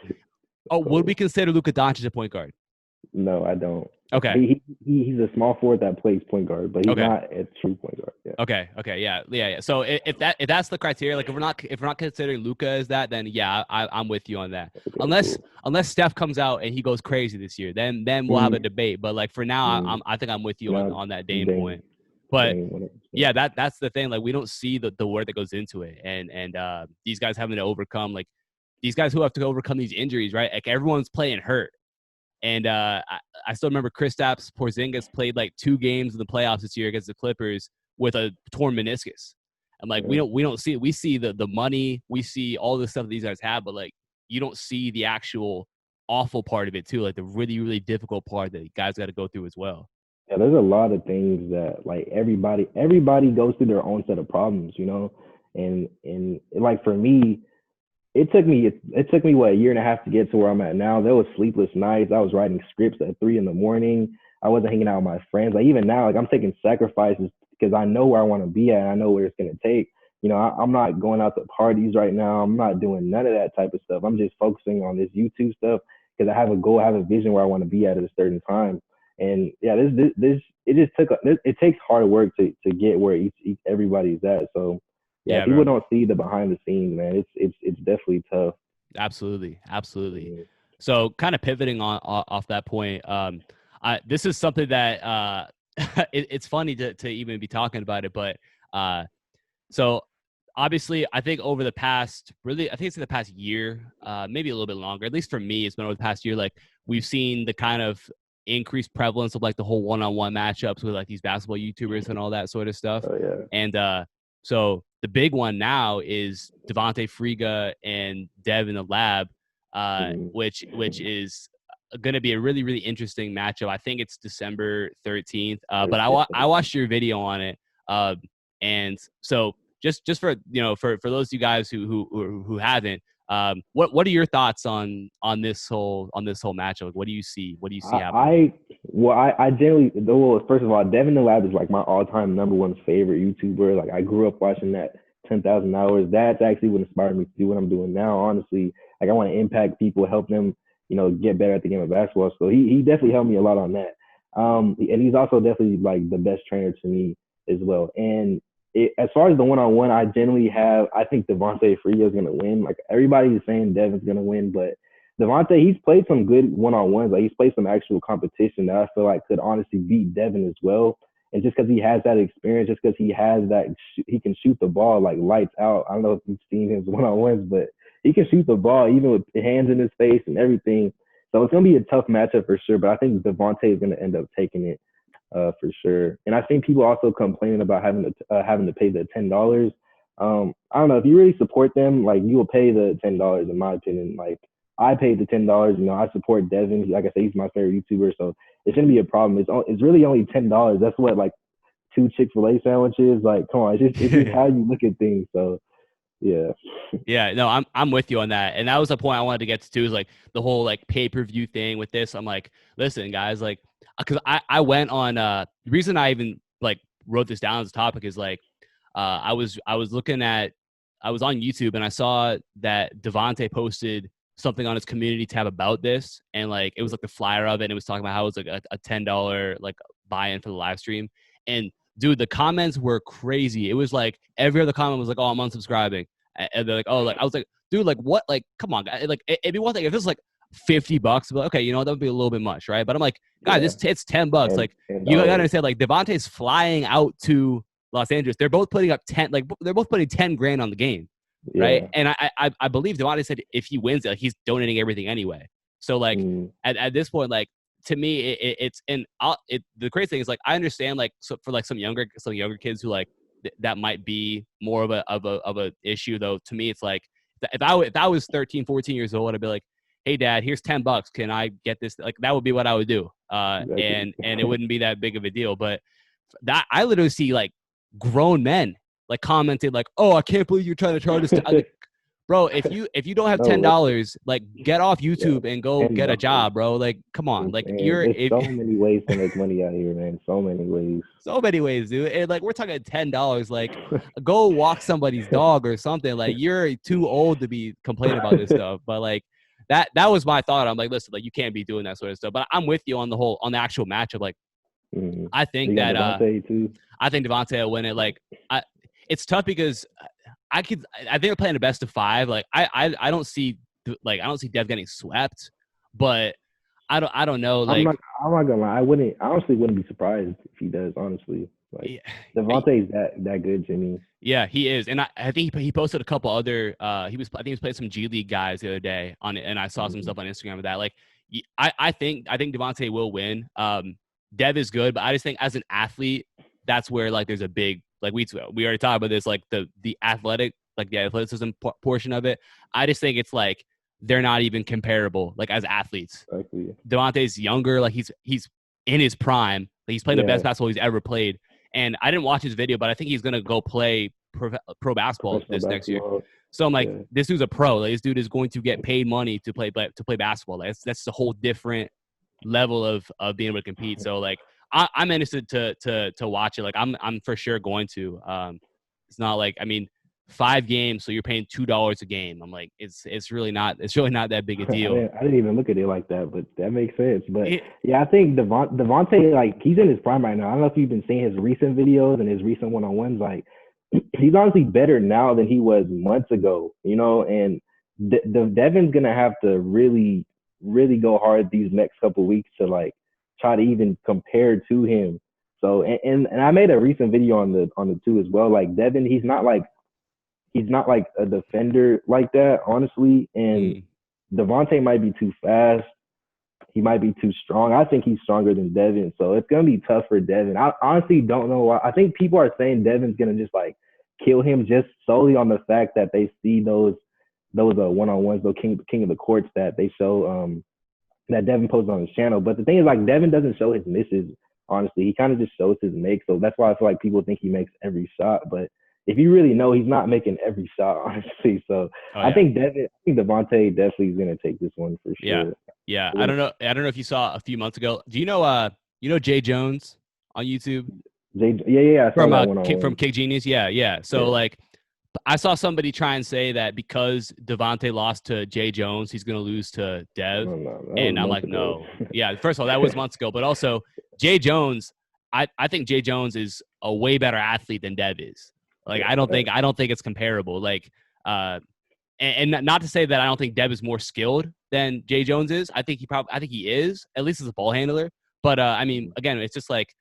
Oh, would we consider Luka Doncic a point guard? No, I don't. Okay. He's a small forward that plays point guard, but he's Okay. not a true point guard. Yeah. Okay. Yeah. So if that's the criteria, like if we're not considering Luka as that, then yeah, I'm with you on that. Okay, Unless cool. unless Steph comes out and he goes crazy this year, then we'll have a debate. But like for now, I think I'm with you on that Dame point. But yeah, that's the thing. Like we don't see the work that goes into it, and these guys having to overcome like these guys who have to overcome these injuries, right? Like everyone's playing hurt. And I still remember Kristaps Porzingis played like 2 games in the playoffs this year against the Clippers with a torn meniscus. I'm like, we don't see it. We see the money, we see all the stuff that these guys have, but like you don't see the actual awful part of it too, like the really, really difficult part that guys got to go through as well. Yeah, there's a lot of things that like everybody goes through their own set of problems, you know, and like for me, it took me what, a year and a half to get to where I'm at now. There was sleepless nights. I was writing scripts at 3 a.m. I wasn't hanging out with my friends. Like even now, like I'm taking sacrifices because I know where I want to be at. And I know where it's gonna take. You know, I'm not going out to parties right now. I'm not doing none of that type of stuff. I'm just focusing on this YouTube stuff because I have a goal, I have a vision where I want to be at a certain time. And yeah, this it takes hard work to get where everybody's at. So yeah, people don't see the behind the scenes, man. It's definitely tough. Absolutely. Yeah. So kind of pivoting off that point, this is something that it's funny to even be talking about it, but so obviously I think over the past I think it's in the past year, maybe a little bit longer, at least for me, it's been over the past year, like we've seen the kind of increased prevalence of like the whole one-on-one matchups with like these basketball YouTubers and all that sort of stuff. Oh, yeah. And so the big one now is Devontae Friga and Dev in the lab, which is going to be a really, really interesting matchup. I think it's December 13th. But I watched your video on it. And so just for, you know, for those of you guys who haven't, what are your thoughts on this whole matchup? What do you see? What do you see happening? I generally, well, first of all, Devin the Lab is like my all-time #1 favorite YouTuber. Like I grew up watching that 10,000 hours. That's actually what inspired me to do what I'm doing now. Honestly, like I want to impact people, help them, you know, get better at the game of basketball. So he definitely helped me a lot on that. And he's also definitely like the best trainer to me as well. And as far as the one-on-one, I think Devontae Friga is going to win. Like everybody's saying Devin's going to win, but Devontae, he's played some good one-on-ones. Like he's played some actual competition that I feel like could honestly beat Devin as well. And just because he has that experience, just because he has that, he can shoot the ball like lights out. I don't know if you've seen his one-on-ones, but he can shoot the ball even with hands in his face and everything. So it's going to be a tough matchup for sure, but I think Devontae is going to end up taking it. For sure. And I've seen people also complaining about having to pay the $10. I don't know, if you really support them, like you will pay the $10 in my opinion. Like I paid the $10. You know, I support Devin. Like I said, he's my favorite YouTuber, so it shouldn't be a problem. It's really only $10. That's what, like 2 Chick-fil-A sandwiches. Like, come on, it's just how you look at things. So yeah. Yeah, no, I'm with you on that. And that was the point I wanted to get to too, is like the whole like pay-per-view thing with this. I'm like, listen, guys, like, because I went on the reason I even like wrote this down as a topic is like I was on YouTube and I saw that Devontae posted something on his community tab about this, and like it was like the flyer of it, and it was talking about how it was like a $10 like buy-in for the live stream. And dude, the comments were crazy. It was like every other comment was like, "Oh, I'm unsubscribing," and they're like, "Oh, like," I was like, "Dude, like what? Like, come on, guys. Like, it'd be one thing if it was like $50, but okay, you know, that would be a little bit much, right?" But I'm like, guys, it's $10. Like, you gotta understand, like Devontae's flying out to Los Angeles. They're both putting up they're both putting 10 grand on the game, right? And I believe Devontae said if he wins it, like, he's donating everything anyway. So like at this point, like to me, it's the crazy thing is like I understand like so for like some younger kids who like that might be more of a issue, though. To me, it's like if I was 13, 14 years old, I'd be like, "Hey, Dad, here's $10. Can I get this?" Like that would be what I would do, and it wouldn't be that big of a deal. But that I literally see like grown men like commented like, "Oh, I can't believe you're trying to charge us." Like, bro, if you don't have No, what $10, like get off yeah, YouTube and go get a $10. job, bro. Like, come on, like Man, you're there's if so many ways to make money out here, man. So many ways. so many ways, dude. And like we're talking $10, like go walk somebody's dog or something. Like you're too old to be complaining about this stuff. But like that was my thought. I'm like, listen, like you can't be doing that sort of stuff. But I'm with you on the actual matchup. Like Mm. I think You got that Devontae too. I think Devontae will win it. Like I, it's tough because I think they're playing a best of five. Like I don't see like I don't see Dev getting swept, but I don't know. I'm Like not. I'm not gonna lie. I honestly wouldn't be surprised if he does. Honestly, like yeah, Devontae's that good, Jimmy. yeah, he is, and I think he posted a couple other. I think he was playing some G League guys the other day on it, and I saw some Mm-hmm. stuff on Instagram of that. Like I think Devontae will win. Dev is good, but I just think as an athlete, that's where like there's a big like we already talked about this like the athletic like the athleticism portion of it. I just think it's like they're not even comparable like as athletes. Exactly. Devontae's younger, like he's in his prime. Like he's playing the Yeah, best basketball he's ever played. And I didn't watch his video, but I think he's gonna go play pro basketball professional this next year. basketball. So I'm like, Yeah, this dude's a pro. Like, this dude is going to get paid money to play basketball. Like, that's a whole different level of being able to compete. So like, I'm interested to watch it. Like, I'm for sure going to. It's not like I mean, 5 games, so you're paying $2 a game. I'm like, it's really not that big a deal. I didn't even look at it like that, but that makes sense. But It, yeah, I think Devontae, like he's in his prime right now. I don't know if you've been seeing his recent videos and his recent one-on-ones. Like he's honestly better now than he was months ago. You know, and Devin's gonna have to really, really go hard these next couple of weeks to like try to even compare to him. So and I made a recent video on the two as well. Like Devin, he's not like a defender like that, honestly. And mm, Devontae might be too fast. He might be too strong. I think he's stronger than Devin. So it's gonna be tough for Devin. I honestly don't know why. I think people are saying Devin's gonna just like kill him just solely on the fact that they see those one-on-ones, those king of the courts that they show that Devin posts on his channel. But the thing is, like, Devin doesn't show his misses. Honestly, he kind of just shows his makes. So that's why I feel like people think he makes every shot. But if you really know, he's not making every shot, honestly. So oh I yeah, think Devontae definitely is gonna take this one for yeah, sure. yeah. I don't know if you saw a few months ago. Do you know Jay Jones on YouTube Yeah, I saw from that one on From one. Kick Genius? Yeah, yeah. So Yeah, like I saw somebody try and say that because Devontae lost to Jay Jones, he's going to lose to Dev. no, that was And I'm months like, ago. no. Yeah, first of all, that was months ago. But also, Jay Jones, I think Jay Jones is a way better athlete than Dev is. Like, Yeah, I don't think it's comparable. Like, and not to say that I don't think Dev is more skilled than Jay Jones is. I think he is, at least as a ball handler. But I mean, again, it's just like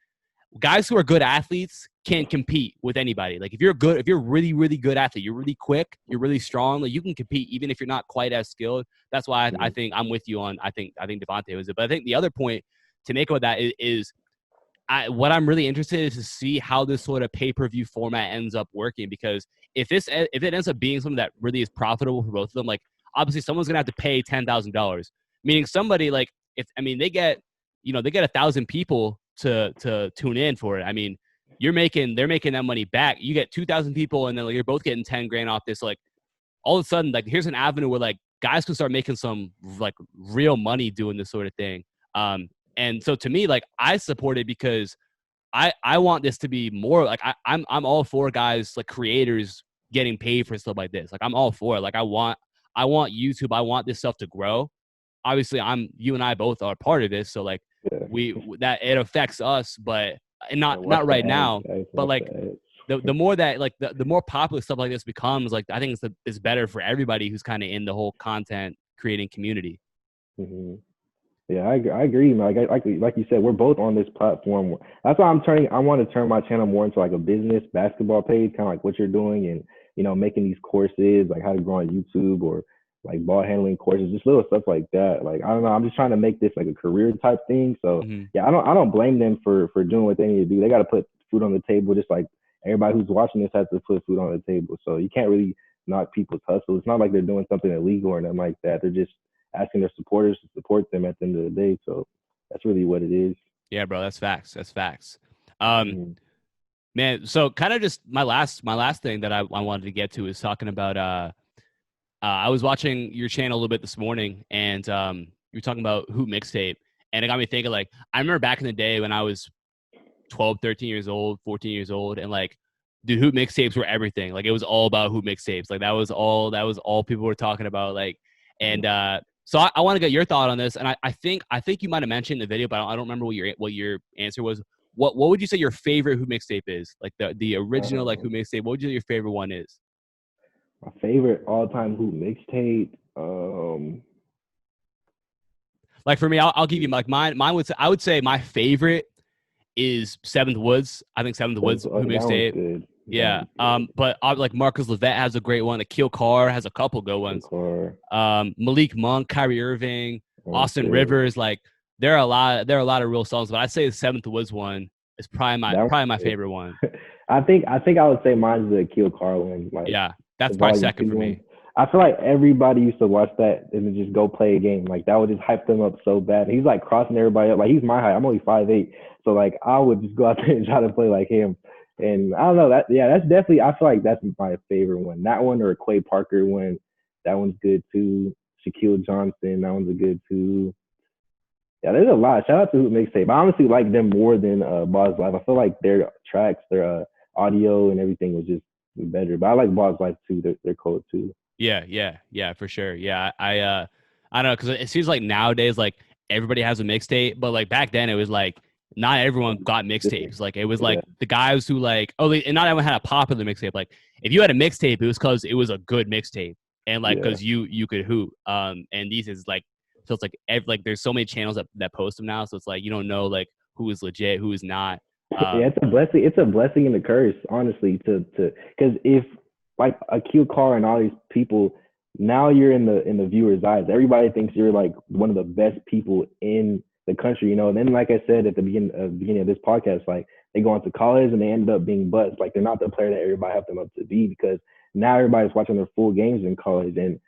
guys who are good athletes can compete with anybody. Like if you're really, really good athlete, you're really quick, you're really strong, like you can compete even if you're not quite as skilled. That's why I think I'm with you on, I think Devontae was it. But I think the other point to make about that is what I'm really interested in is to see how this sort of pay-per-view format ends up working, because if it ends up being something that really is profitable for both of them, like obviously someone's gonna have to pay $10,000, meaning somebody like if I mean they get 1,000 people to tune in for it. I mean they're making that money back. You get 2,000 people and then like, you're both getting 10 grand off this. Like all of a sudden like here's an avenue where like guys can start making some like real money doing this sort of thing. And so to me, like I support it because I want this to be more like I'm all for guys like creators getting paid for stuff like this. Like I'm all for it. Like I want YouTube. I want this stuff to grow. Obviously, you and I both are part of this, so like yeah. that it affects us, but and Yeah, watch not the right ads, now. guys. But Watch like the ads. the more that like the more popular stuff like this becomes, like I think it's better for everybody who's kind of in the whole content creating community. Mm-hmm. Yeah, I agree, man. Like you said, we're both on this platform. That's why I want to turn my channel more into like a business basketball page, kind of like what you're doing, and making these courses like how to grow on YouTube or like ball handling courses, just little stuff like that. Like I don't know, I'm just trying to make this like a career type thing. So Mm-hmm. yeah, I don't blame them for doing what they need to do. They got to put food on the table, just like everybody who's watching this has to put food on the table. So you can't really knock people's hustle. It's not like they're doing something illegal or nothing like that. They're just asking their supporters to support them at the end of the day. So that's really what it is. Yeah, bro, that's facts. That's facts. Um, Mm-hmm. Man, so kind of just my last thing that I wanted to get to is talking about I was watching your channel a little bit this morning, and you were talking about hoop mixtape, and it got me thinking. Like, I remember back in the day when I was 12, 13 years old, 14 years old, and like, dude, hoop mixtapes were everything. Like, it was all about hoop mixtapes. Like, that was all people were talking about. Like, and so I want to get your thought on this, and I think you might have mentioned in the video, but I don't remember what your answer was. What would you say your favorite hoop mixtape is? Like the original like hoop mixtape. What would you say your favorite one is? My favorite all-time hoop mixtape. Like for me, I'll give you like mine. I would say my favorite is Seventh Woods. I think Seventh Woods That who one's mixtape. good. Yeah. But like Marcus Levette has a great one. Akil Carr has a couple good ones. Malik Monk, Kyrie Irving, Austin Rivers. Like there are a lot of real songs. But I'd say the Seventh Woods one is probably my favorite one. I think I would say mine's the Akil Carr one. Like yeah, that's probably second for me. I feel like everybody used to watch that and then just go play a game. Like that would just hype them up so bad. He's like crossing everybody up. Like he's my height. I'm only 5'8". So like I would just go out there and try to play like him. And I don't know that. Yeah, that's definitely. I feel like that's my favorite one. That one or a Quay Parker one. That one's good too. Shaquille Johnson. That one's a good too. Yeah, there's a lot. Shout out to Hoop Mixtape. I honestly like them more than Boss Life. I feel like their tracks, their audio and everything was just better. But I like Boss Life too. They're cool too. Yeah, for sure. Yeah, I don't know, because it seems like nowadays like everybody has a mixtape, but like back then it was like not everyone got mixtapes. Like it was like the guys who like and not everyone had a popular mixtape. Like if you had a mixtape, it was because it was a good mixtape, and like because you could hoop. And these is like so it's like there's so many channels that post them now, so it's like you don't know like who is legit, who is not. Yeah, it's a blessing. It's a blessing and a curse, honestly. Because if like Akil Carr and all these people, now you're in the viewer's eyes. Everybody thinks you're like one of the best people in the country, you know. And then, like I said at the beginning of this podcast, like they go on to college and they end up being busts. Like they're not the player that everybody have them up to be, because now everybody's watching their full games in college. And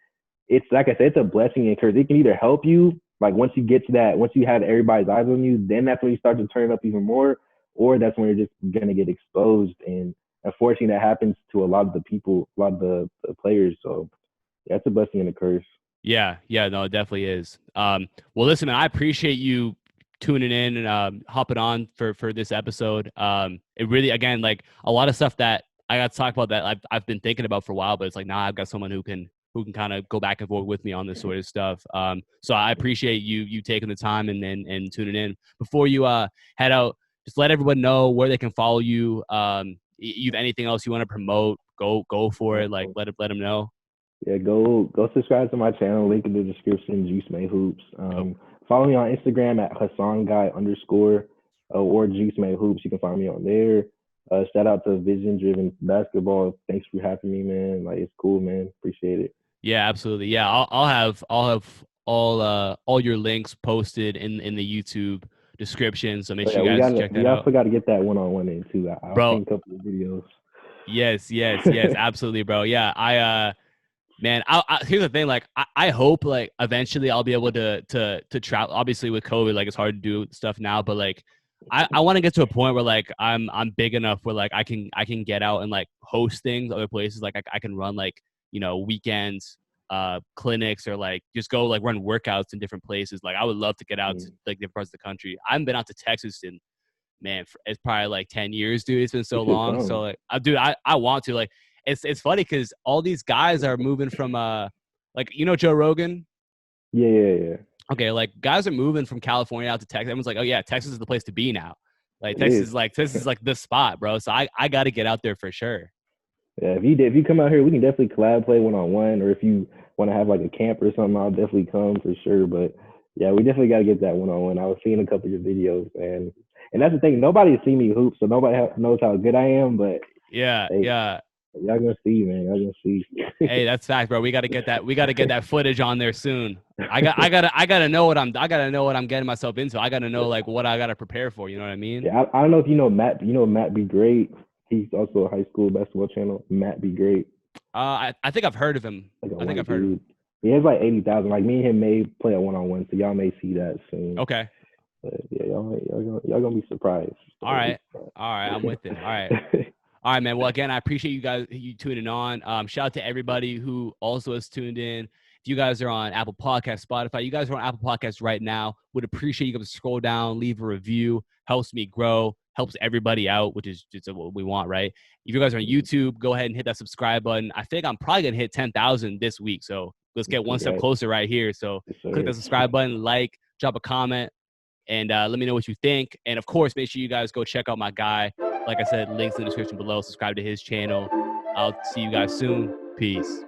it's like I said, it's a blessing and curse. It can either help you, like once you get to that, once you have everybody's eyes on you, then that's when you start to turn it up even more, or that's when you're just gonna get exposed. And unfortunately, that happens to a lot of the people, a lot of the players. So yeah, it's a blessing and a curse. Yeah, no, it definitely is. Well, listen, man, I appreciate you tuning in and hopping on for this episode. It really, again, like a lot of stuff that I got to talk about that I've been thinking about for a while, but it's like now I've got someone who can kind of go back and forth with me on this sort of stuff. So I appreciate you taking the time and tuning in. Before you head out, just let everyone know where they can follow you. You have anything else you want to promote? Go for it. Like let them know. Yeah, go subscribe to my channel. Link in the description. Juice May Hoops. Follow me on Instagram at @HasanGuy_ or Juice May Hoops. You can find me on there. Shout out to Vision Driven Basketball. Thanks for having me, man. Like it's cool, man. Appreciate it. Yeah, absolutely. Yeah, I'll have all your links posted in the YouTube description. So make sure you guys check that out. We also got to get that one-on-one in too. I've seen a couple of videos. Yes, absolutely, bro. Yeah, man, here's the thing. Like, I hope like eventually I'll be able to travel. Obviously, with COVID, like it's hard to do stuff now. But like, I want to get to a point where like I'm big enough where like I can get out and like host things other places. Like I can run like weekends, clinics, or like just go like run workouts in different places. Like I would love to get out to like different parts of the country. I haven't been out to Texas in it's probably like 10 years, dude. It's been so long. So like, dude, I want to like. It's funny because all these guys are moving from like Joe Rogan. Yeah. Okay, like guys are moving from California out to Texas. Everyone's like, oh yeah, Texas is the place to be now. Like Texas is like the spot, bro. So I got to get out there for sure. Yeah, if you come out here, we can definitely collab, play one-on-one, or if you want to have like a camp or something, I'll definitely come for sure. But yeah, we definitely got to get that one-on-one. I was seeing a couple of your videos, and that's the thing. Nobody's seen me hoop, so nobody knows how good I am. But yeah. Y'all gonna see, man. Y'all gonna see. Hey, that's fact, bro. We gotta get that footage on there soon. I gotta know what I'm getting myself into. I gotta know like what I gotta prepare for. You know what I mean? Yeah, I don't know if you know Matt. You know Matt Be Great. He's also a high school basketball channel. Matt Be Great. I think I've heard of him. I think I've heard of him. He has like 80,000. Like me and him may play a one-on-one, so y'all may see that soon. Okay. But yeah, y'all gonna be surprised. All right, I'm with it. All All right, man. Well, again, I appreciate you tuning on. Shout out to everybody who also has tuned in. If you guys are on Apple Podcasts, Spotify, you guys are on Apple Podcasts right now, would appreciate you guys to scroll down, leave a review. Helps me grow, helps everybody out, which is just what we want, right? If you guys are on YouTube, go ahead and hit that subscribe button. I think I'm probably gonna hit 10,000 this week, so let's get one step closer right here. So click the subscribe button, like, drop a comment, and let me know what you think. And of course, make sure you guys go check out my guy. Like I said, links in the description below. Subscribe to his channel. I'll see you guys soon. Peace.